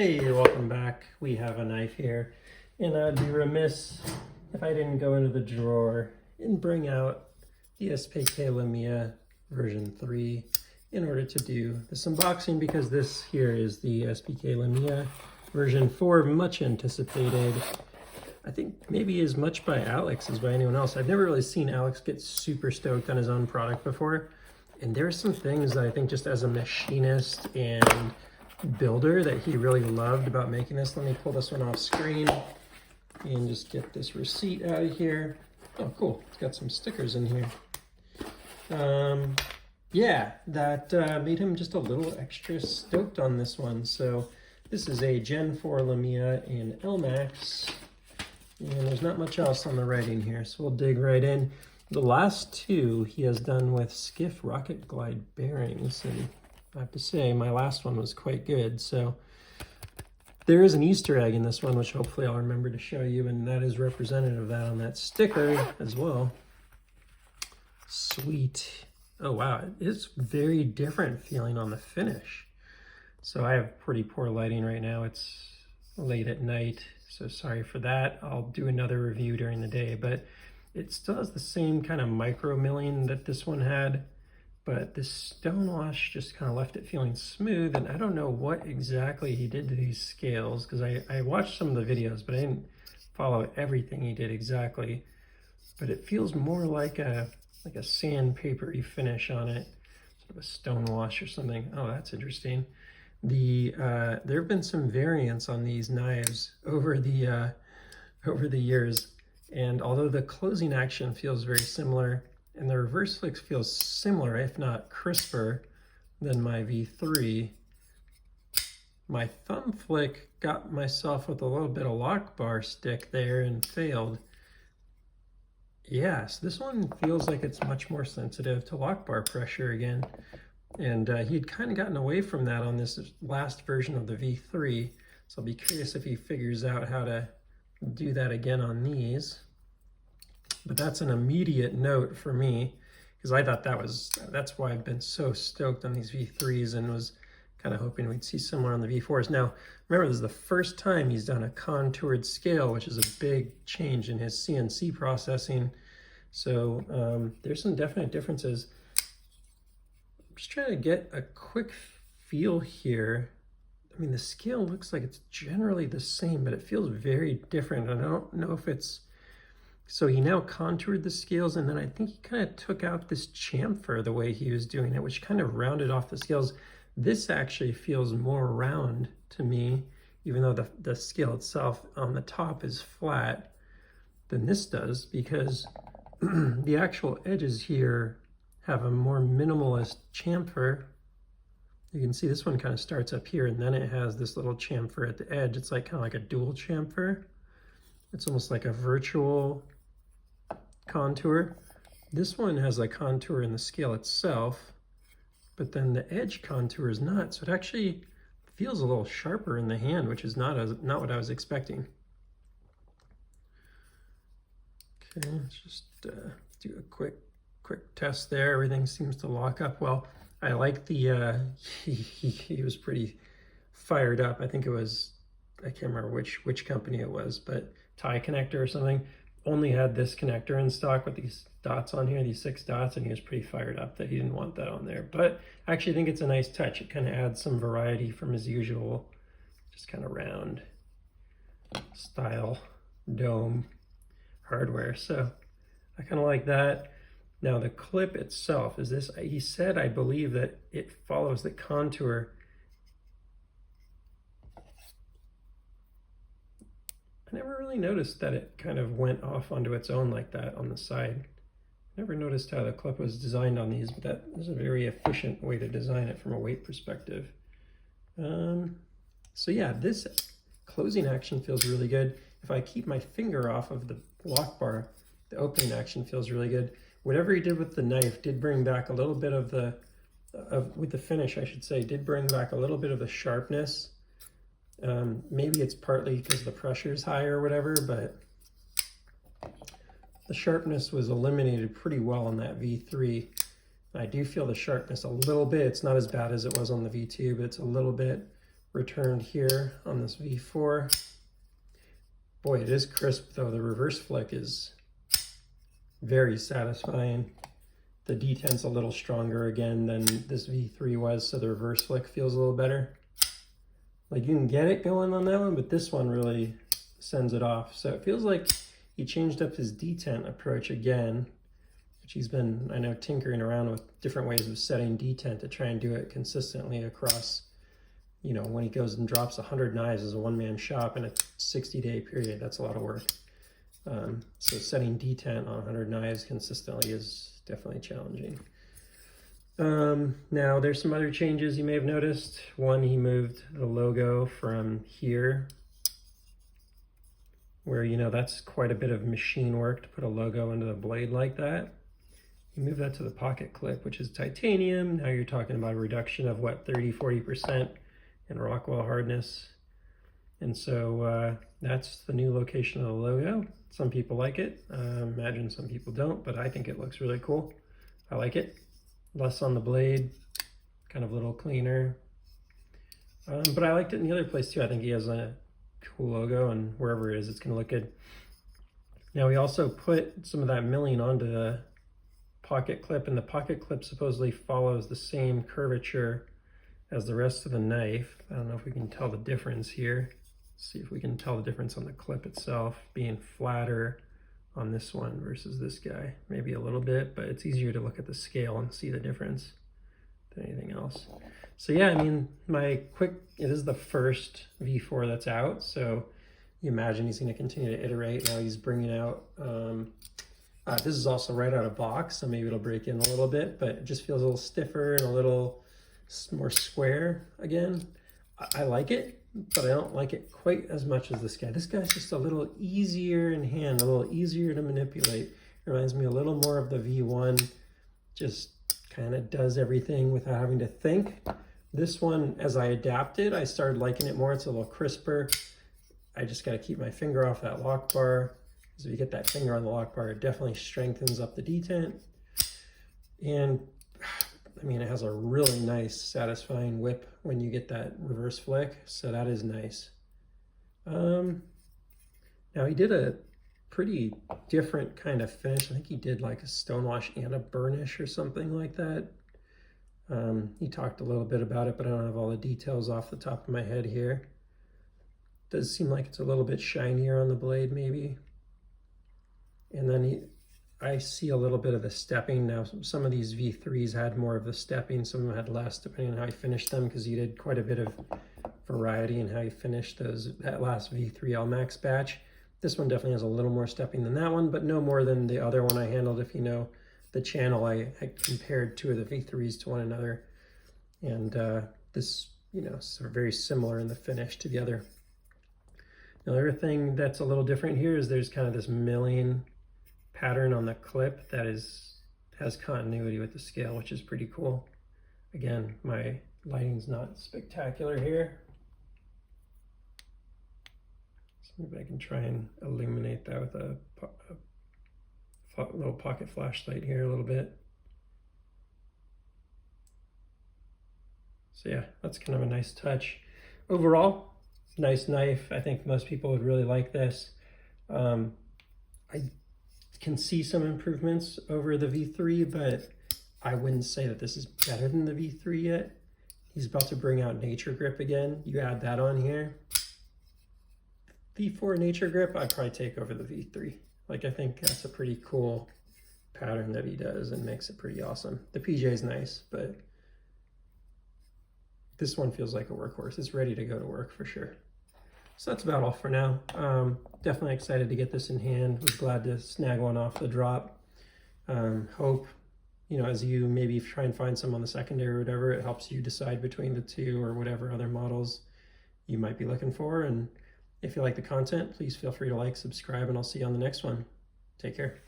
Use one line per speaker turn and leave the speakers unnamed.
Hey, welcome back. We have a knife here, and I'd be remiss if I didn't go into the drawer and bring out the SPK Lamia version 3 in order to do this unboxing, because this here is the SPK Lamia version 4, much anticipated. I think maybe as much by Alex as by anyone else. I've never really seen Alex get super stoked on his own product before, and there are some things that I think just as a machinist and builder that he really loved about making this. Let me pull this one off screen and just get this receipt out of here. Oh, cool. It's got some stickers in here. Yeah, that made him just a little extra stoked on this one. So this is a Gen 4 Lamia in LMAX, and there's not much else on the writing here, so we'll dig right in. The last two he has done with Skiff Rocket Glide bearings, and I have to say my last one was quite good. So there is an Easter egg in this one, which hopefully I'll remember to show you, and that is representative of that on that sticker as well. Sweet. Oh wow, it is very different feeling on the finish. So I have pretty poor lighting right now. It's late at night, so sorry for that. I'll do another review during the day, but it still has the same kind of micro milling that this one had, but this stone wash just kind of left it feeling smooth. And I don't know what exactly he did to these scales, because I watched some of the videos, but I didn't follow everything he did exactly. But it feels more like a sandpapery finish on it, sort of a stone wash or something. Oh, that's interesting. There have been some variants on these knives over the years, and although the closing action feels very similar and the reverse flick feels similar, if not crisper, than my V3, my thumb flick got myself with a little bit of lock bar stick there and failed. Yes, this one feels like it's much more sensitive to lock bar pressure again. And he had kind of gotten away from that on this last version of the V3. So I'll be curious if he figures out how to do that again on these. But that's an immediate note for me, because I thought that's why I've been so stoked on these V3s and was kind of hoping we'd see similar on the V4s. Now, remember, this is the first time he's done a contoured scale, which is a big change in his CNC processing. So there's some definite differences. I'm just trying to get a quick feel here. I mean, the scale looks like it's generally the same, but it feels very different. I don't know if it's... So he now contoured the scales, and then I think he kind of took out this chamfer the way he was doing it, which kind of rounded off the scales. This actually feels more round to me, even though the scale itself on the top is flat, than this does, because the actual edges here have a more minimalist chamfer. You can see this one kind of starts up here, and then it has this little chamfer at the edge. It's like kind of like a dual chamfer. It's almost like a virtual contour. This one has a contour in the scale itself, but then the edge contour is not. So it actually feels a little sharper in the hand, which is not what I was expecting. Okay, let's just do a quick test there. Everything seems to lock up well. I like the he was pretty fired up. I think it was, I can't remember which company it was, but tie connector or something, only had this connector in stock with these dots on here, these 6 dots, and he was pretty fired up that he didn't want that on there. But I actually think it's a nice touch. It kind of adds some variety from his usual just kind of round style dome hardware. So I kind of like that. Now the clip itself is this, he said, I believe, that it follows the contour. I never really noticed that it kind of went off onto its own like that on the side. Never noticed how the clip was designed on these, but that is a very efficient way to design it from a weight perspective. So yeah, this closing action feels really good. If I keep my finger off of the lock bar, the opening action feels really good. Whatever he did with the knife did bring back a little bit of with the finish, I should say, did bring back a little bit of the sharpness. Maybe it's partly because the pressure is higher or whatever, but the sharpness was eliminated pretty well on that V3. I do feel the sharpness a little bit. It's not as bad as it was on the V2, but it's a little bit. returned here on this V4. Boy, it is crisp though. The reverse flick is very satisfying. The detent's a little stronger again than this V3 was, so the reverse flick feels a little better. Like you can get it going on that one, but this one really sends it off. So it feels like he changed up his detent approach again, which he's been, I know, tinkering around with different ways of setting detent to try and do it consistently across, you know, when he goes and drops 100 knives as a one-man shop in a 60-day period. That's a lot of work. So setting detent on 100 knives consistently is definitely challenging. Now there's some other changes you may have noticed. One, he moved the logo from here, where, you know, that's quite a bit of machine work to put a logo into the blade like that. You move that to the pocket clip, which is titanium. Now you're talking about a reduction of what, 30–40% in Rockwell hardness. And so that's the new location of the logo. Some people like it. Imagine some people don't, but I think it looks really cool. I like it. Less on the blade, kind of a little cleaner. But I liked it in the other place too. I think he has a cool logo, and wherever it is, it's gonna look good. Now we also put some of that milling onto the pocket clip, and the pocket clip supposedly follows the same curvature as the rest of the knife. I don't know if we can tell the difference here. See if we can tell the difference on the clip itself being flatter on this one versus this guy. Maybe a little bit, but it's easier to look at the scale and see the difference than anything else. So yeah, I mean, it is the first V4 that's out, so you imagine he's going to continue to iterate. Now he's bringing out, this is also right out of box, so maybe it'll break in a little bit, but it just feels a little stiffer and a little more square again. I like it, but I don't like it quite as much as this guy. This guy's just a little easier in hand, a little easier to manipulate. It reminds me a little more of the V1, just kind of does everything without having to think. This one, as I adapted, I started liking it more. It's a little crisper. I just got to keep my finger off that lock bar, because if you get that finger on the lock bar, it definitely strengthens up the detent. And I mean, it has a really nice, satisfying whip when you get that reverse flick, so that is nice. Now he did a pretty different kind of finish. I think he did like a stonewash and a burnish or something like that. He talked a little bit about it, but I don't have all the details off the top of my head here. Does seem like it's a little bit shinier on the blade maybe. And then I see a little bit of the stepping. Now some of these V3s had more of the stepping, some of them had less, depending on how you finished them, because you did quite a bit of variety in how you finished that last V3 LMAX batch. This one definitely has a little more stepping than that one, but no more than the other one I handled. If you know the channel, I compared two of the V3s to one another, and this, you know, is very similar in the finish to the other. The other thing that's a little different here is there's kind of this milling pattern on the clip that has continuity with the scale, which is pretty cool. Again, my lighting's not spectacular here, so maybe I can try and illuminate that with a little pocket flashlight here a little bit. So yeah, that's kind of a nice touch. Overall, nice knife. I think most people would really like this. I can see some improvements over the V3, but I wouldn't say that this is better than the V3 yet. He's about to bring out Nature Grip again. You add that on here. V4 Nature Grip, I'd probably take over the V3. Like, I think that's a pretty cool pattern that he does and makes it pretty awesome. The PJ is nice, but this one feels like a workhorse. It's ready to go to work for sure. So that's about all for now. Definitely excited to get this in hand. Was glad to snag one off the drop. Hope, you know, as you maybe try and find some on the secondary or whatever, it helps you decide between the two or whatever other models you might be looking for. And if you like the content, please feel free to like, subscribe, and I'll see you on the next one. Take care.